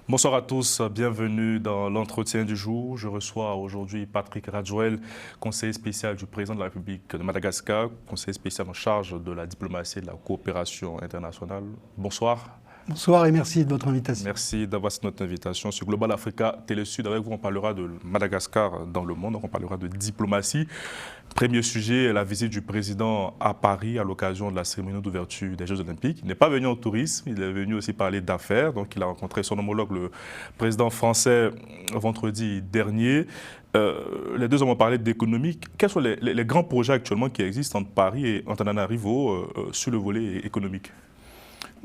Bonsoir à tous, bienvenue dans l'entretien du jour. Je reçois aujourd'hui Patrick Radjoel, conseiller spécial du président de la République de Madagascar, conseiller spécial en charge de la diplomatie et de la coopération internationale. Bonsoir. Bonsoir et merci de votre invitation. Merci d'avoir accepté notre invitation sur Global Africa Télésud. Avec vous, on parlera de Madagascar dans le monde, on parlera de diplomatie. Premier sujet, la visite du président à Paris à l'occasion de la cérémonie d'ouverture des Jeux Olympiques. Il n'est pas venu en tourisme, il est venu aussi parler d'affaires. Donc il a rencontré son homologue, le président français, vendredi dernier. Les deux hommes ont parlé d'économie. Quels sont les grands projets actuellement qui existent entre Paris et Antananarivo sur le volet économique ?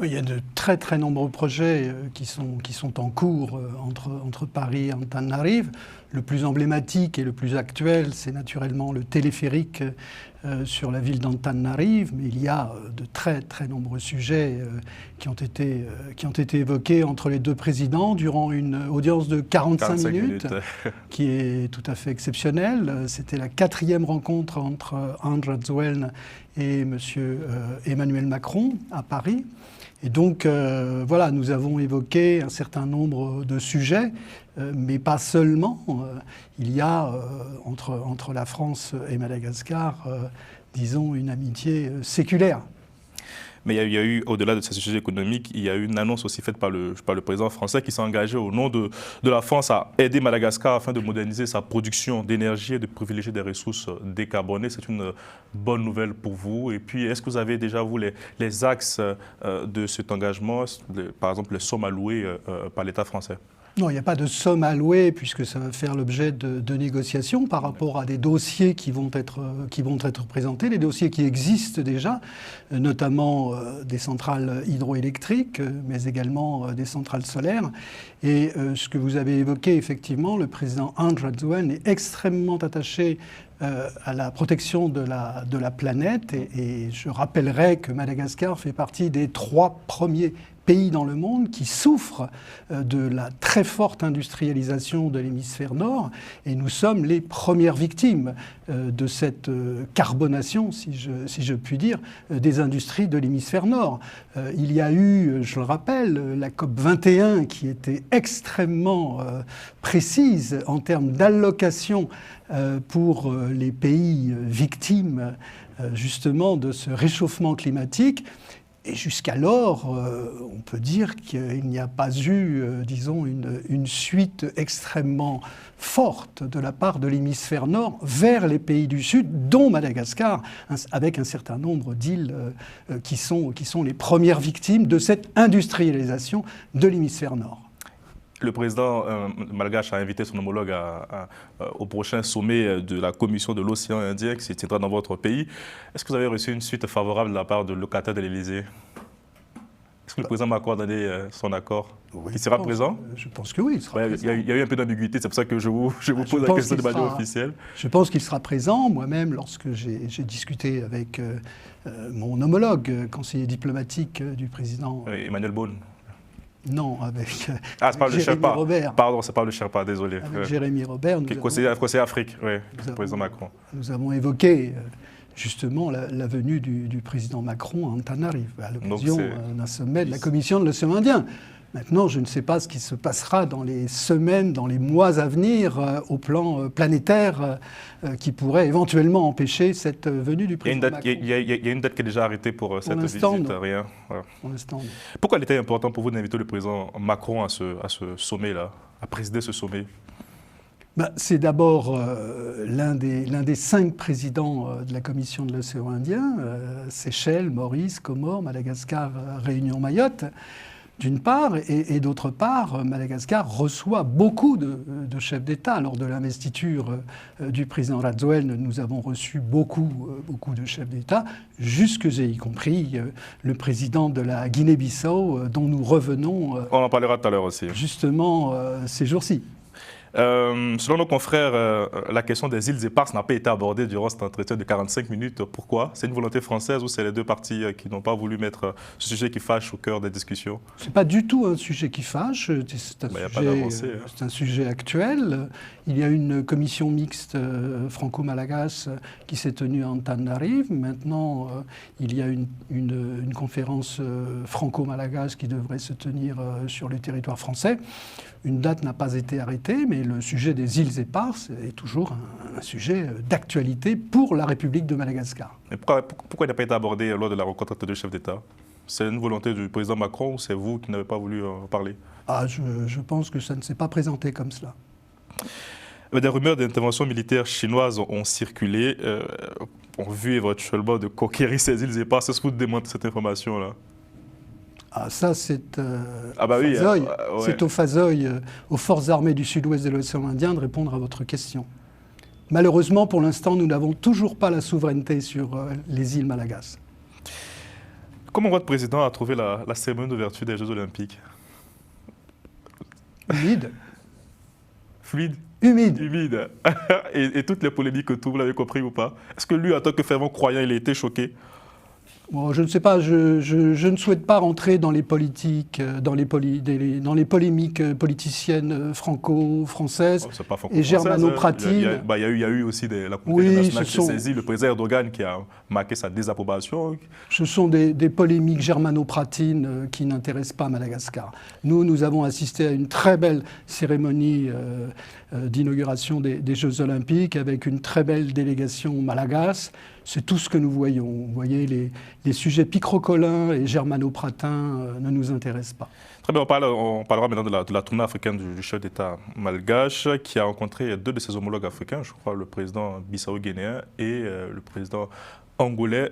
Il y a de très nombreux projets qui sont en cours entre Paris et Antananarivo. Le plus emblématique et le plus actuel, c'est naturellement le téléphérique sur la ville d'Antananarivo, mais il y a de très nombreux sujets qui ont été évoqués entre les deux présidents durant une audience de 45 minutes, qui est tout à fait exceptionnelle. C'était la 4e rencontre entre André Radjoel et M. Emmanuel Macron à Paris. Et donc, voilà, nous avons évoqué un certain nombre de sujets, mais pas seulement. Il y a, entre la France et Madagascar, disons, une amitié séculaire. Mais il y a eu, au-delà de ces sujets économiques, il y a eu une annonce aussi faite par le président français qui s'est engagé au nom de la France à aider Madagascar afin de moderniser sa production d'énergie et de privilégier des ressources décarbonées. C'est une bonne nouvelle pour vous. Et puis, est-ce que vous avez déjà, vous, les axes de cet engagement, par exemple les sommes allouées par l'État français ? Non, il n'y a pas de somme allouée puisque ça va faire l'objet de négociations par rapport à des dossiers qui vont être présentés, des dossiers qui existent déjà, notamment des centrales hydroélectriques, mais également des centrales solaires. Et ce que vous avez évoqué, effectivement, le président André Radjoel est extrêmement attaché à la protection de la planète. Et je rappellerai que Madagascar fait partie des 3 premiers pays dans le monde qui souffrent de la très forte industrialisation de l'hémisphère nord, et nous sommes les premières victimes de cette carbonation, si je puis dire, des industries de l'hémisphère nord. Il y a eu, je le rappelle, la COP 21 qui était extrêmement précise en termes d'allocation pour les pays victimes justement de ce réchauffement climatique. Et jusqu'alors, on peut dire qu'il n'y a pas eu, disons, une suite extrêmement forte de la part de l'hémisphère nord vers les pays du Sud, dont Madagascar, avec un certain nombre d'îles qui sont les premières victimes de cette industrialisation de l'hémisphère nord. Le président malgache a invité son homologue au prochain sommet de la commission de l'océan Indien qui se tiendra dans votre pays. Est-ce que vous avez reçu une suite favorable de la part de locataires de l'Élysée? Est-ce que le président Macron a donné son accord? Oui, il sera présent? Je pense que oui, il sera présent. Il y a eu un peu d'ambiguïté, c'est pour ça que je vous pose la question de manière officielle. Je pense qu'il sera présent. Moi-même, lorsque j'ai discuté avec mon homologue, conseiller diplomatique du président... Emmanuel Beaune. Non, avec Jérémy Robert. Pardon, c'est pas le Sherpa, désolé. Avec Jérémy Robert. Conseiller Afrique, oui, le président Macron. Nous avons évoqué justement la venue du président Macron à Antananarivo, à l'occasion d'un sommet de la Commission de l'océan Indien. Maintenant, je ne sais pas ce qui se passera dans les semaines, dans les mois à venir, au plan planétaire, qui pourrait éventuellement empêcher cette venue du président Macron. Il y a une date qui est déjà arrêtée pour cette visite, rien. Voilà. Pour l'instant, pourquoi il était important pour vous d'inviter le président Macron à ce sommet-là, à présider ce sommet? C'est d'abord l'un des 5 présidents de la Commission de l'océan Indien, Seychelles, Maurice, Comores, Madagascar, Réunion, Mayotte, d'une part, et d'autre part, Madagascar reçoit beaucoup de chefs d'État. Lors de l'investiture du président Radjoel, nous avons reçu beaucoup de chefs d'État, jusque et y compris le président de la Guinée-Bissau, dont nous revenons. On en parlera tout à l'heure aussi. Justement ces jours-ci. Selon nos confrères, la question des îles éparses n'a pas été abordée durant cet entretien de 45 minutes. Pourquoi? C'est une volonté française ou c'est les deux parties qui n'ont pas voulu mettre ce sujet qui fâche au cœur des discussions? Ce n'est pas du tout un sujet qui fâche, c'est un sujet actuel. Il y a une commission mixte franco-malagasy qui s'est tenue à Antananarive. Maintenant, il y a une conférence franco-malagasy qui devrait se tenir sur le territoire français. Une date n'a pas été arrêtée, mais le sujet des îles éparses est toujours un sujet d'actualité pour la République de Madagascar. Mais pourquoi il n'a pas été abordé lors de la rencontre entre deux chefs d'État? C'est une volonté du président Macron ou c'est vous qui n'avez pas voulu en parler? Je pense que ça ne s'est pas présenté comme cela. Des rumeurs d'intervention militaire chinoise ont circulé, ont vu éventuellement de conquérir ces îles éparses. Est-ce que vous démentez cette information-là? Ça, c'est oui, c'est au Fazoï, aux forces armées du sud-ouest de l'océan Indien, de répondre à votre question. Malheureusement, pour l'instant, nous n'avons toujours pas la souveraineté sur les îles Malagasy. Comment votre président a trouvé la cérémonie d'ouverture des Jeux Olympiques? Humide. Fluide? Humide. Humide. Et toutes les polémiques autour, vous l'avez compris ou pas? Est-ce que lui, en tant que fervent croyant, il a été choqué? Bon, je ne sais pas, je ne souhaite pas rentrer dans les politiques, dans les polémiques politiciennes franco-françaises et germano-pratines. Il y a eu aussi la communauté internationale qui s'est saisie, le président Erdogan qui a marqué sa désapprobation. Ce sont des polémiques germano-pratines qui n'intéressent pas Madagascar. Nous avons assisté à une très belle cérémonie d'inauguration des Jeux Olympiques avec une très belle délégation malagasy. C'est tout ce que nous voyons. Vous voyez, les sujets picrocolins et germano-pratins ne nous intéressent pas. Très bien, on parlera maintenant de la tournée africaine du chef d'État malgache qui a rencontré deux de ses homologues africains, je crois le président bissau-guinéen et le président angolais.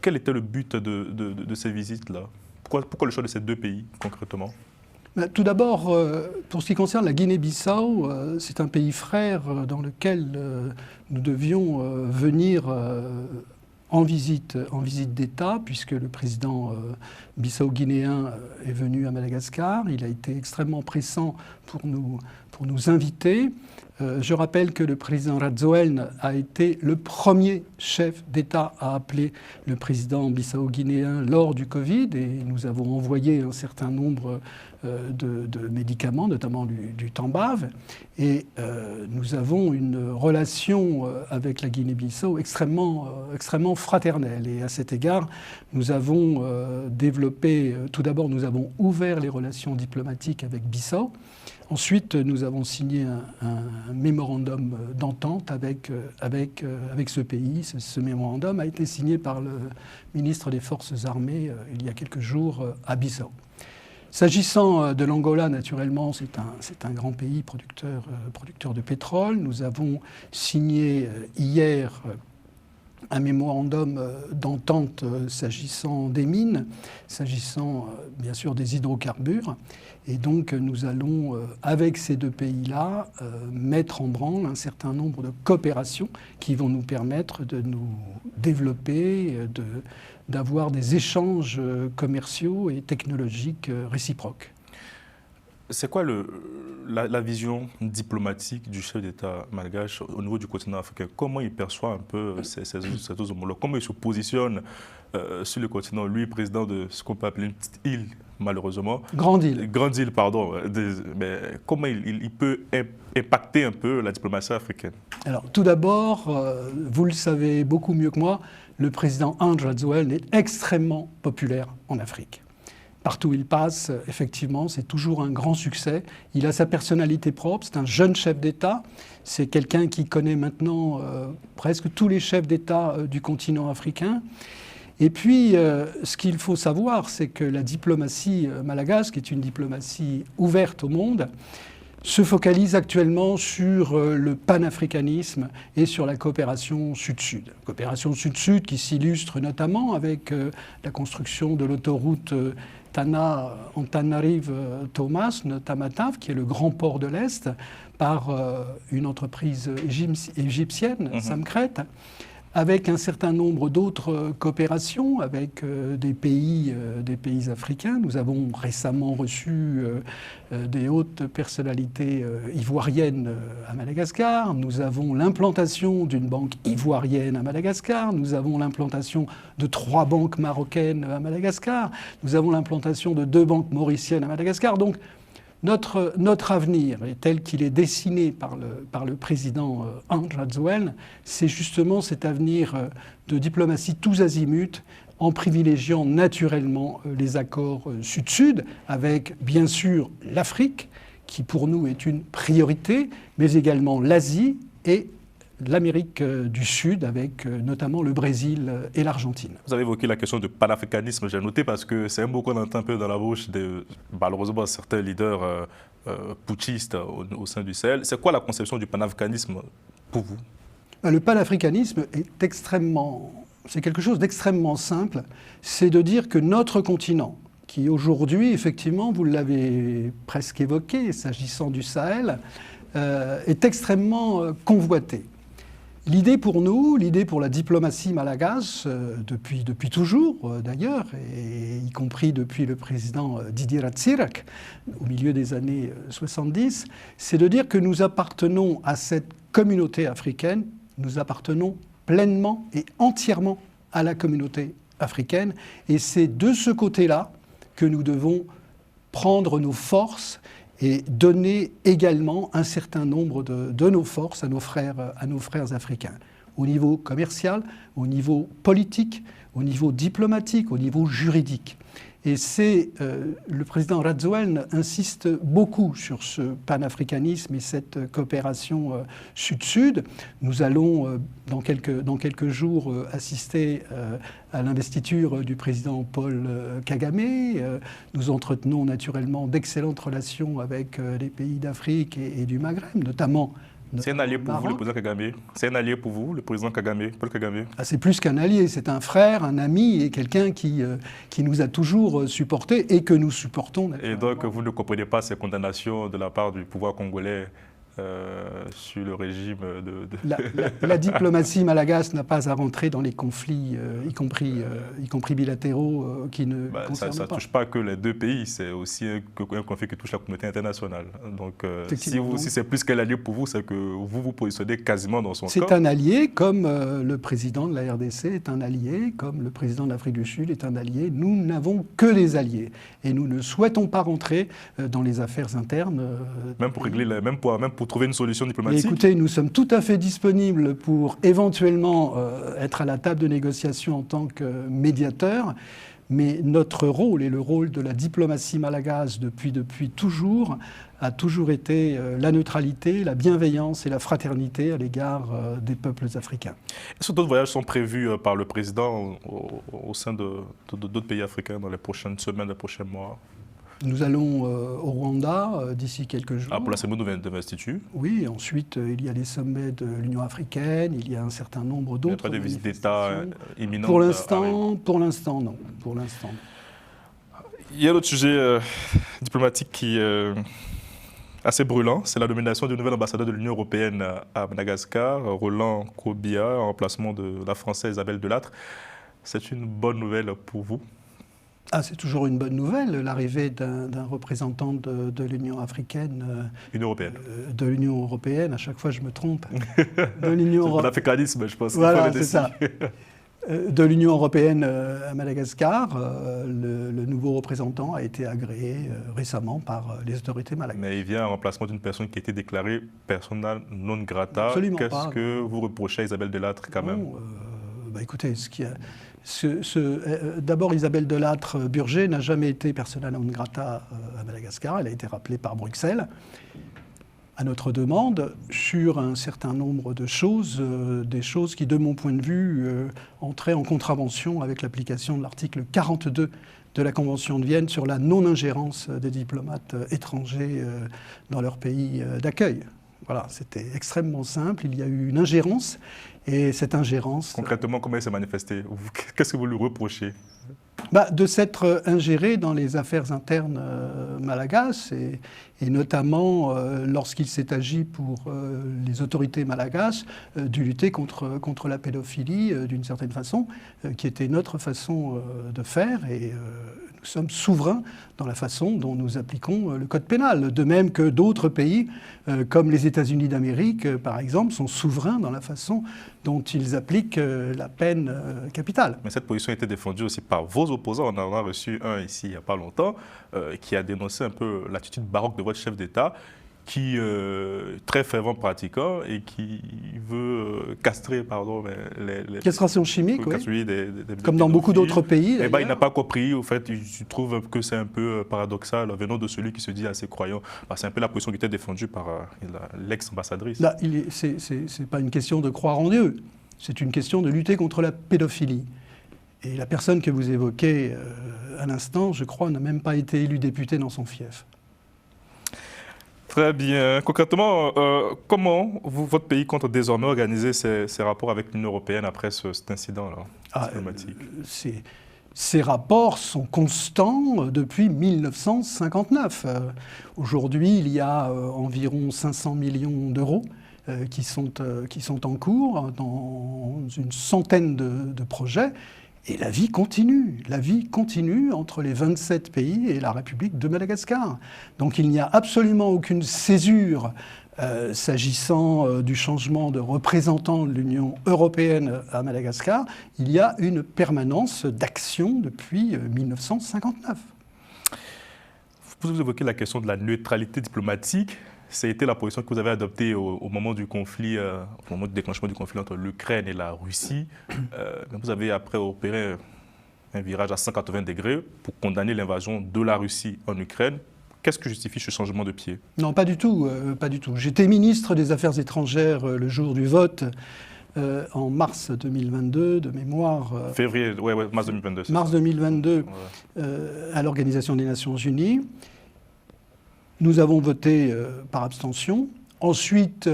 Quel était le but de ces visites-là? Pourquoi le choix de ces deux pays, concrètement? Tout d'abord, pour ce qui concerne la Guinée-Bissau, c'est un pays frère dans lequel nous devions venir en visite d'État, puisque le président bissau-guinéen est venu à Madagascar. Il a été extrêmement pressant pour nous inviter. Je rappelle que le président Rajoelina a été le premier chef d'État à appeler le président bissau-guinéen lors du Covid et nous avons envoyé un certain nombre de médicaments, notamment du Tambave. Et nous avons une relation avec la Guinée-Bissau extrêmement fraternelle. Et à cet égard, nous avons développé, tout d'abord, nous avons ouvert les relations diplomatiques avec Bissau. Ensuite, nous avons signé un mémorandum d'entente avec ce pays. Ce mémorandum a été signé par le ministre des Forces armées il y a quelques jours à Bissau. S'agissant de l'Angola, naturellement, c'est un grand pays producteur de pétrole. Nous avons signé hier un mémorandum d'entente s'agissant des mines, s'agissant bien sûr des hydrocarbures. Et donc nous allons, avec ces deux pays-là, mettre en branle un certain nombre de coopérations qui vont nous permettre de nous développer, d'avoir des échanges commerciaux et technologiques réciproques. C'est quoi la vision diplomatique du chef d'État malgache au niveau du continent africain? Comment il perçoit un peu ces deux homologues? Comment il se positionne sur le continent, lui, président de ce qu'on peut appeler une petite île, malheureusement? Grande île. Grande île, pardon. Mais comment il peut impacter un peu la diplomatie africaine? Alors, tout d'abord, vous le savez beaucoup mieux que moi, le président Andry Rajoelina est extrêmement populaire en Afrique. Partout où il passe, effectivement, c'est toujours un grand succès. Il a sa personnalité propre, c'est un jeune chef d'État. C'est quelqu'un qui connaît maintenant presque tous les chefs d'État du continent africain. Et puis, ce qu'il faut savoir, c'est que la diplomatie malagasy, qui est une diplomatie ouverte au monde, se focalise actuellement sur le panafricanisme et sur la coopération sud-sud. Coopération sud-sud qui s'illustre notamment avec la construction de l'autoroute Antananarive-Thomas, Tamatave, qui est le grand port de l'Est, par une entreprise égyptienne, Samkret. avec un certain nombre d'autres coopérations avec des pays africains. Nous avons récemment reçu des hautes personnalités ivoiriennes à Madagascar. Nous avons l'implantation d'une banque ivoirienne à Madagascar. Nous avons l'implantation de 3 banques marocaines à Madagascar. Nous avons l'implantation de 2 banques mauriciennes à Madagascar. Donc, notre avenir, tel qu'il est dessiné par le président André Rajoelina, c'est justement cet avenir de diplomatie tous azimuts, en privilégiant naturellement les accords Sud-Sud, avec bien sûr l'Afrique, qui pour nous est une priorité, mais également l'Asie et l'Amérique du Sud, avec notamment le Brésil et l'Argentine. Vous avez évoqué la question du panafricanisme, j'ai noté, parce que c'est un mot qu'on entend un peu dans la bouche de, malheureusement, certains leaders putschistes au sein du Sahel. C'est quoi la conception du panafricanisme pour vous? Le panafricanisme c'est quelque chose d'extrêmement simple. C'est de dire que notre continent, qui aujourd'hui, effectivement, vous l'avez presque évoqué, s'agissant du Sahel, est extrêmement convoité. L'idée pour nous, l'idée pour la diplomatie malgache, depuis toujours d'ailleurs, et y compris depuis le président Didier Ratsiraka, au milieu des années 70, c'est de dire que nous appartenons à cette communauté africaine, nous appartenons pleinement et entièrement à la communauté africaine, et c'est de ce côté-là que nous devons prendre nos forces et donner également un certain nombre de nos forces à nos frères africains, au niveau commercial, au niveau politique, au niveau diplomatique, au niveau juridique. Et le président Rajoelina insiste beaucoup sur ce panafricanisme et cette coopération Sud-Sud. Nous allons, dans quelques jours, assister à l'investiture du président Paul Kagame. Nous entretenons naturellement d'excellentes relations avec les pays d'Afrique et du Maghreb, notamment. C'est un allié pour vous, le président Kagame? C'est un allié pour vous, le président Kagame, Paul Kagame? C'est plus qu'un allié, c'est un frère, un ami et quelqu'un qui nous a toujours supportés et que nous supportons. Et donc, vous ne comprenez pas ces condamnations de la part du pouvoir congolais sur le régime La diplomatie malgache n'a pas à rentrer dans les conflits, y compris bilatéraux, qui ne concernent pas. Ça ne touche pas que les 2 pays, c'est aussi un conflit qui touche la communauté internationale. Donc, si c'est plus qu'un allié pour vous, c'est que vous vous positionnez quasiment dans son camp. C'est un allié, comme le président de la RDC est un allié, comme le président de l'Afrique du Sud est un allié. Nous n'avons que des alliés. Et nous ne souhaitons pas rentrer dans les affaires internes. Même pour régler, même pour trouver une solution diplomatique. Et écoutez, nous sommes tout à fait disponibles pour éventuellement être à la table de négociation en tant que médiateur, mais notre rôle et le rôle de la diplomatie malgache depuis toujours a toujours été la neutralité, la bienveillance et la fraternité à l'égard des peuples africains. Est-ce que d'autres voyages sont prévus par le président au sein d'autres pays africains dans les prochaines semaines, les prochains mois? Nous allons au Rwanda d'ici quelques jours. Pour la cérémonie d'investiture? Oui, ensuite il y a les sommets de l'Union africaine, il y a un certain nombre d'autres. Il n'y a pas de visite d'État imminente? Pour l'instant, non. Pour l'instant. Il y a un autre sujet diplomatique qui est assez brûlant, c'est la nomination du nouvel ambassadeur de l'Union européenne à Madagascar, Roland Kobia, en remplacement de la Française Isabelle Delattre. C'est une bonne nouvelle pour vous? C'est toujours une bonne nouvelle, l'arrivée d'un représentant de l'Union africaine. De l'Union européenne, à chaque fois je me trompe. De l'Union européenne. L'africanisme, je pense. Voilà, c'est ça. De l'Union européenne à Madagascar, le nouveau représentant a été agréé récemment par les autorités malgaches. Mais il vient en remplacement d'une personne qui a été déclarée persona non grata. Absolument pas. Qu'est-ce que vous reprochez à Isabelle Delattre quand même? Écoutez, d'abord, Isabelle Delattre-Burger n'a jamais été persona non grata à Madagascar. Elle a été rappelée par Bruxelles à notre demande sur un certain nombre de choses, des choses qui, de mon point de vue, entraient en contravention avec l'application de l'article 42 de la Convention de Vienne sur la non-ingérence des diplomates étrangers dans leur pays d'accueil. Voilà, c'était extrêmement simple. Il y a eu une ingérence et cette ingérence... Concrètement, comment elle s'est manifestée? Qu'est-ce que vous lui reprochez? De s'être ingéré dans les affaires internes malagasses et notamment lorsqu'il s'est agi pour les autorités malagasses de lutter contre la pédophilie d'une certaine façon, qui était notre façon de faire et nous sommes souverains dans la façon dont nous appliquons le code pénal. De même que d'autres pays, comme les États-Unis d'Amérique, par exemple, sont souverains dans la façon dont ils appliquent la peine capitale. Mais cette position a été défendue aussi par vos opposants. On en a reçu un ici il n'y a pas longtemps, qui a dénoncé un peu l'attitude baroque de votre chef d'État, qui est très fervent pratiquant et qui veut castrer les castration chimique, oui. Comme dans beaucoup d'autres pays. Il n'a pas compris, au fait, il trouve que c'est un peu paradoxal venant de celui qui se dit assez croyant. C'est un peu la position qui était défendue par l'ex-ambassadrice. Là, c'est pas une question de croire en Dieu, c'est une question de lutter contre la pédophilie. Et la personne que vous évoquez à l'instant, je crois, n'a même pas été élue députée dans son fief. Très bien. Concrètement, comment votre pays compte désormais organiser ses rapports avec l'Union européenne après cet incident-là diplomatique? Ces rapports sont constants depuis 1959. Aujourd'hui, il y a environ 500 millions d'euros qui sont en cours dans une centaine de projets. Et la vie continue entre les 27 pays et la République de Madagascar. Donc il n'y a absolument aucune césure s'agissant du changement de représentant de l'Union européenne à Madagascar. Il y a une permanence d'action depuis 1959. Vous évoquez la question de la neutralité diplomatique. Ça a été la position que vous avez adoptée au moment du conflit, au moment du déclenchement du conflit entre l'Ukraine et la Russie. Vous avez après opéré un virage à 180 degrés pour condamner l'invasion de la Russie en Ukraine. Qu'est-ce que justifie ce changement de pied? Non, pas du tout. J'étais ministre des Affaires étrangères le jour du vote en mars 2022, de mémoire. Février, mars 2022. Mars 2022, à l'Organisation des Nations Unies. Nous avons voté par abstention. Ensuite,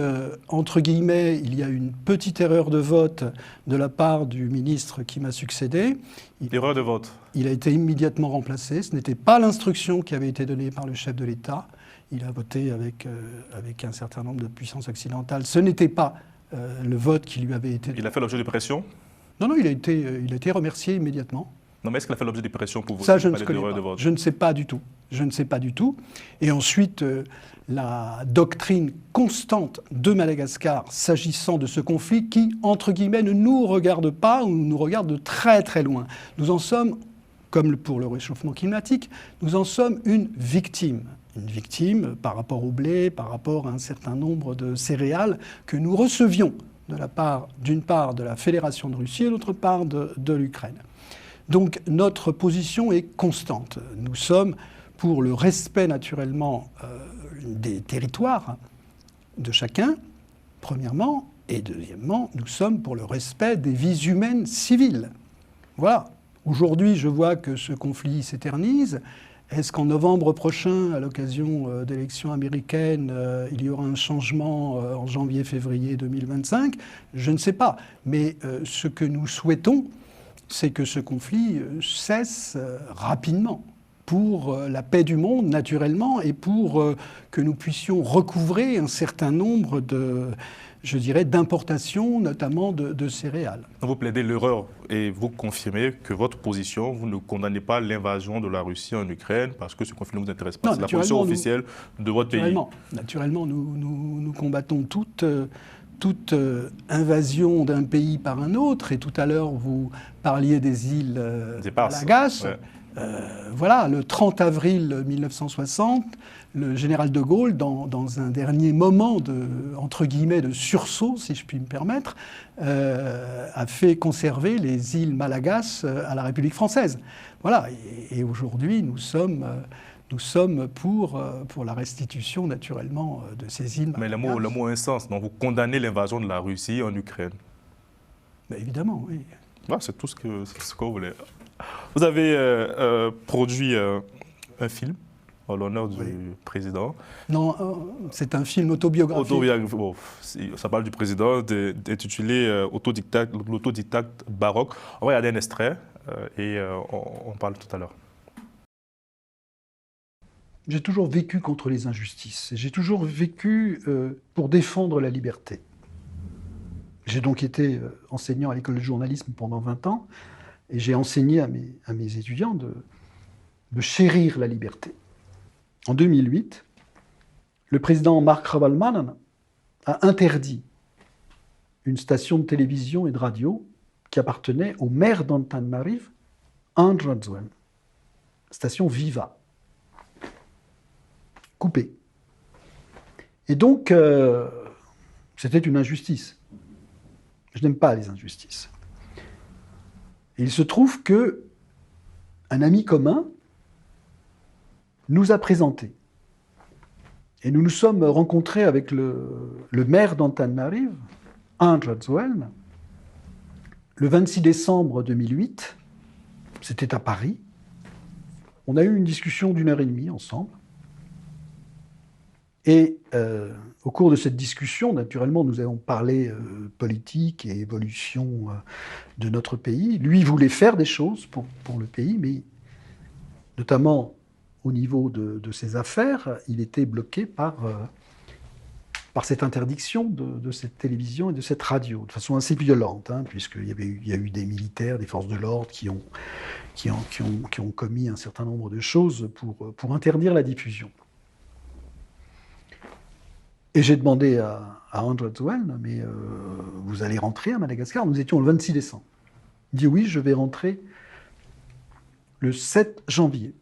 entre guillemets, il y a une petite erreur de vote de la part du ministre qui m'a succédé. Erreur de vote. Il a été immédiatement remplacé. Ce n'était pas l'instruction qui avait été donnée par le chef de l'État. Il a voté avec un certain nombre de puissances occidentales. Ce n'était pas le vote qui lui avait été donné. Il a fait l'objet de pression? Non, il a été remercié immédiatement. Non, mais est-ce qu'il a fait l'objet de pression pour vous? Ça, je ne connais pas. Je ne sais pas du tout. Je ne sais pas du tout. Et ensuite, la doctrine constante de Madagascar s'agissant de ce conflit qui, entre guillemets, ne nous regarde pas ou nous regarde de très très loin. Nous en sommes, comme pour le réchauffement climatique, nous en sommes une victime. Une victime par rapport au blé, par rapport à un certain nombre de céréales que nous recevions d'une part de la Fédération de Russie et d'autre part de l'Ukraine. Donc notre position est constante. Nous sommes pour le respect naturellement des territoires de chacun, premièrement, et deuxièmement, nous sommes pour le respect des vies humaines civiles. Voilà. Aujourd'hui, je vois que ce conflit s'éternise. Est-ce qu'en novembre prochain, à l'occasion d'élections américaines, il y aura un changement en janvier-février 2025? Je ne sais pas. Mais ce que nous souhaitons, c'est que ce conflit cesse rapidement pour la paix du monde, naturellement, et pour que nous puissions recouvrer un certain nombre d'importations, notamment de céréales. Vous plaidez l'erreur et vous confirmez que votre position, vous ne condamnez pas l'invasion de la Russie en Ukraine parce que ce conflit ne vous intéresse pas. C'est la position officielle de votre pays. Naturellement, nous combattons toute invasion d'un pays par un autre. Et tout à l'heure, vous parliez des îles Malagasy. Ouais. Voilà, le 30 avril 1960, le général de Gaulle, dans un dernier moment entre guillemets, de sursaut, si je puis me permettre, a fait conserver les îles Malagasy à la République française. Voilà, et aujourd'hui, nous sommes pour la restitution, naturellement, de ces îles. Mais le mot a un sens. Donc vous condamnez l'invasion de la Russie en Ukraine? Ben évidemment, oui. Ah, c'est tout ce que vous voulez. Vous avez produit un film en l'honneur du président. Non, c'est un film autobiographique. Bon, ça parle du président, intitulé L'autodidacte baroque. On va regarder un extrait on parle tout à l'heure. J'ai toujours vécu contre les injustices. J'ai toujours vécu pour défendre la liberté. J'ai donc été enseignant à l'école de journalisme pendant 20 ans et j'ai enseigné à mes étudiants de chérir la liberté. En 2008, le président Mark Ravalomanana a interdit une station de télévision et de radio qui appartenait au maire d'Antananarive, Andradzwen, station Viva, coupée. Et donc, c'était une injustice. Je n'aime pas les injustices. Et il se trouve que un ami commun nous a présenté. Et nous nous sommes rencontrés avec le maire d'Antananarive, Andradzwen, le 26 décembre 2008. C'était à Paris. On a eu une discussion d'1h30 ensemble. Et au cours de cette discussion, naturellement, nous avons parlé politique et évolution de notre pays. Lui voulait faire des choses pour le pays, mais notamment au niveau de ses affaires, il était bloqué par cette interdiction de cette télévision et de cette radio, de façon assez violente, hein, puisqu'il y a eu des militaires, des forces de l'ordre qui ont commis un certain nombre de choses pour interdire la diffusion. Et j'ai demandé à Andradzwen, mais vous allez rentrer à Madagascar? Nous étions le 26 décembre. Il dit oui, je vais rentrer le 7 janvier.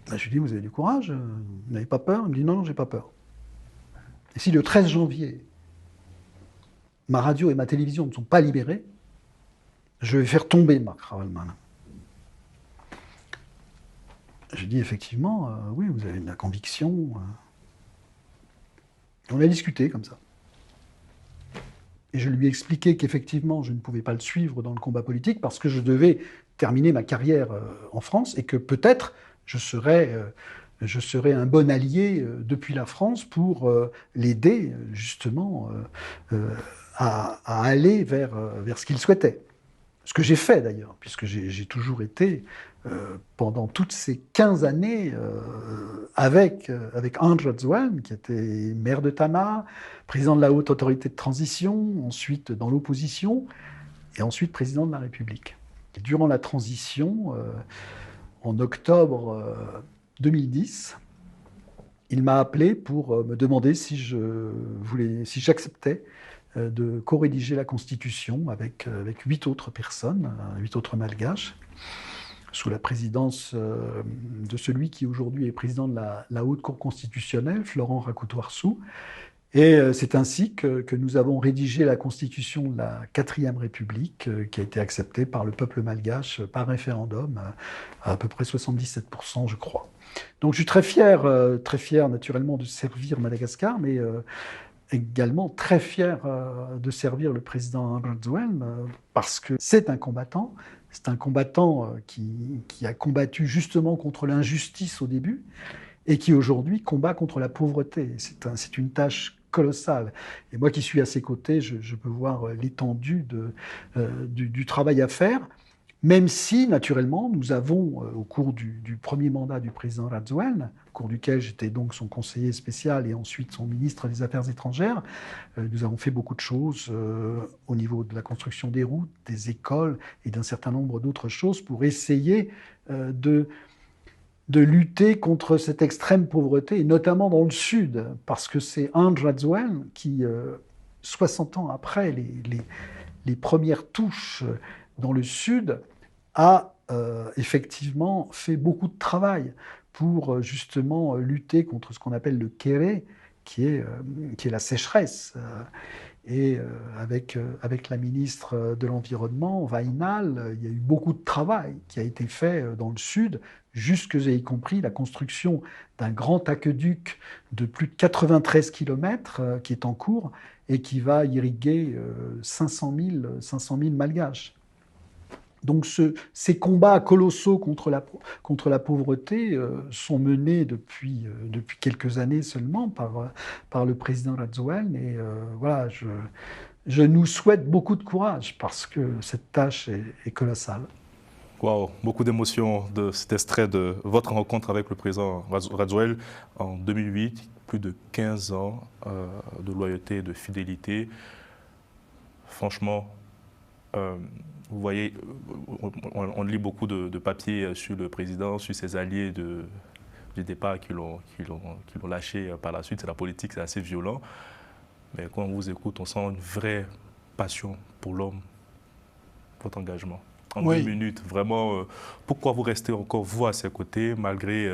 Ben, je lui dis, vous avez du courage, vous n'avez pas peur? Il me dit non, j'ai pas peur. Et si le 13 janvier, ma radio et ma télévision ne sont pas libérées, je vais faire tomber Mark Ravalomanana. Je dis effectivement, oui, vous avez de la conviction. On a discuté comme ça. Et je lui ai expliqué qu'effectivement, je ne pouvais pas le suivre dans le combat politique parce que je devais terminer ma carrière en France et que peut-être je serais un bon allié depuis la France pour l'aider justement à aller vers ce qu'il souhaitait. Ce que j'ai fait d'ailleurs, puisque j'ai toujours été pendant toutes ces 15 années avec Andradzwen, qui était maire de Tana, président de la haute autorité de transition, ensuite dans l'opposition, et ensuite président de la République. Et durant la transition, en octobre 2010, il m'a appelé pour me demander si j'acceptais de co-rédiger la Constitution avec 8 autres personnes, 8 autres malgaches, sous la présidence de celui qui aujourd'hui est président de la Haute Cour constitutionnelle, Florent Rakoutoarsou. Et c'est ainsi que nous avons rédigé la Constitution de la 4e République, qui a été acceptée par le peuple malgache par référendum, à peu près 77%, je crois. Donc je suis très fier naturellement de servir Madagascar, mais également très fier de servir le président Andradzwen, parce que c'est un combattant qui a combattu justement contre l'injustice au début et qui aujourd'hui combat contre la pauvreté. C'est une tâche colossale. Et moi qui suis à ses côtés, je peux voir l'étendue du travail à faire, même si, naturellement, nous avons, au cours du premier mandat du président Andradzwen, au cours duquel j'étais donc son conseiller spécial et ensuite son ministre des Affaires étrangères, nous avons fait beaucoup de choses au niveau de la construction des routes, des écoles et d'un certain nombre d'autres choses pour essayer de lutter contre cette extrême pauvreté, et notamment dans le sud, parce que c'est Andradzwen qui, 60 ans après les premières touches dans le sud, a effectivement fait beaucoup de travail pour justement lutter contre ce qu'on appelle le kéré, qui est la sécheresse. Et avec la ministre de l'Environnement, Wainal, il y a eu beaucoup de travail qui a été fait dans le sud, jusque et y compris la construction d'un grand aqueduc de plus de 93 km qui est en cours et qui va irriguer 500 000 malgaches. Donc ces combats colossaux contre la pauvreté sont menés depuis quelques années seulement par le président Andradzwen. Et voilà, je nous souhaite beaucoup de courage parce que cette tâche est colossale. Wow, beaucoup d'émotions de cet extrait de votre rencontre avec le président Rajoelina en 2008, plus de 15 ans de loyauté et de fidélité. Franchement, vous voyez, on lit beaucoup de papiers sur le président, sur ses alliés du départ qui l'ont lâché par la suite. C'est la politique, c'est assez violent. Mais quand on vous écoute, on sent une vraie passion pour l'homme, votre engagement. En 2 minutes, vraiment, pourquoi vous restez encore, vous, à ses côtés, malgré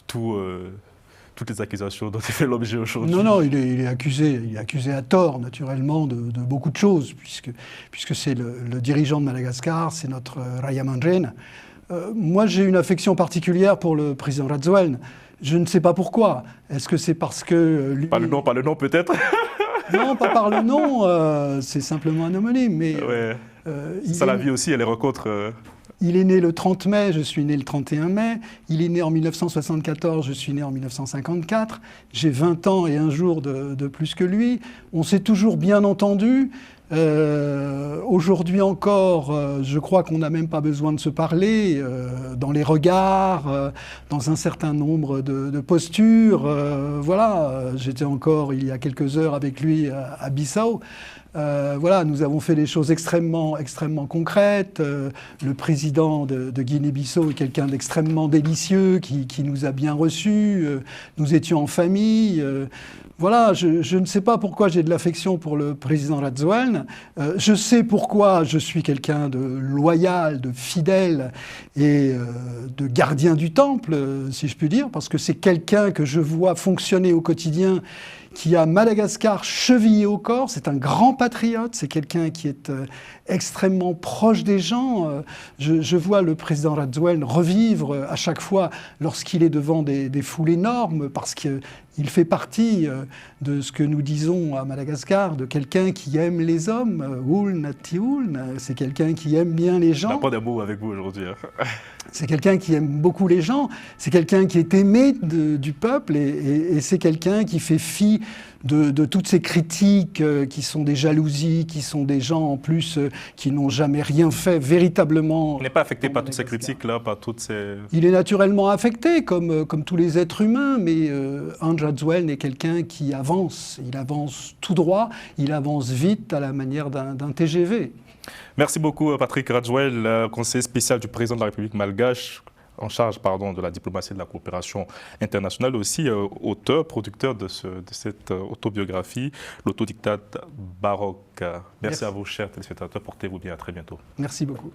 toutes les accusations dont il fait l'objet aujourd'hui? Non, il est accusé à tort, naturellement, de beaucoup de choses, puisque c'est le dirigeant de Madagascar, c'est notre Rayamandrena. Moi, j'ai une affection particulière pour le président Rajoelina. Je ne sais pas pourquoi. Est-ce que c'est parce que... Lui... Par le nom peut-être. Non, pas par le nom, c'est simplement un homonyme. Mais, ouais. Ça, la vie aussi, elle les rencontre. Il est né le 30 mai, je suis né le 31 mai. Il est né en 1974, je suis né en 1954. J'ai 20 ans et un jour de plus que lui. On s'est toujours bien entendu. Aujourd'hui encore, je crois qu'on n'a même pas besoin de se parler dans les regards, dans un certain nombre de postures. Voilà, j'étais encore il y a quelques heures avec lui à Bissau. Voilà, nous avons fait des choses extrêmement concrètes. Le président de Guinée-Bissau est quelqu'un d'extrêmement délicieux qui nous a bien reçus. Nous étions en famille. Voilà, je ne sais pas pourquoi j'ai de l'affection pour le président Rajoelina. Je sais pourquoi je suis quelqu'un de loyal, de fidèle et de gardien du temple, si je puis dire, parce que c'est quelqu'un que je vois fonctionner au quotidien, qui a Madagascar chevillé au corps. C'est un grand patriote, c'est quelqu'un qui est extrêmement proche des gens. Je vois le président Rajoelina revivre à chaque fois lorsqu'il est devant des foules énormes, parce qu'il fait partie de ce que nous disons à Madagascar, de quelqu'un qui aime les hommes. Ouln Nati Ouln, c'est quelqu'un qui aime bien les gens. On n'a pas d'amour avec vous aujourd'hui. C'est quelqu'un qui aime beaucoup les gens, c'est quelqu'un qui est aimé du peuple et c'est quelqu'un qui fait fi de toutes ces critiques qui sont des jalousies, qui sont des gens en plus qui n'ont jamais rien fait véritablement. On n'est pas affecté par toutes ces critiques-là, par toutes ces... Il est naturellement affecté comme tous les êtres humains, mais André Rajoelina est quelqu'un qui avance. Il avance tout droit, il avance vite à la manière d'un TGV. Merci beaucoup Patrick Rajoelina, conseiller spécial du président de la République malgache, en charge de la diplomatie et de la coopération internationale, aussi auteur, producteur de cette autobiographie, L'autodictat baroque. Merci à vous, chers téléspectateurs, portez-vous bien, à très bientôt. Merci beaucoup.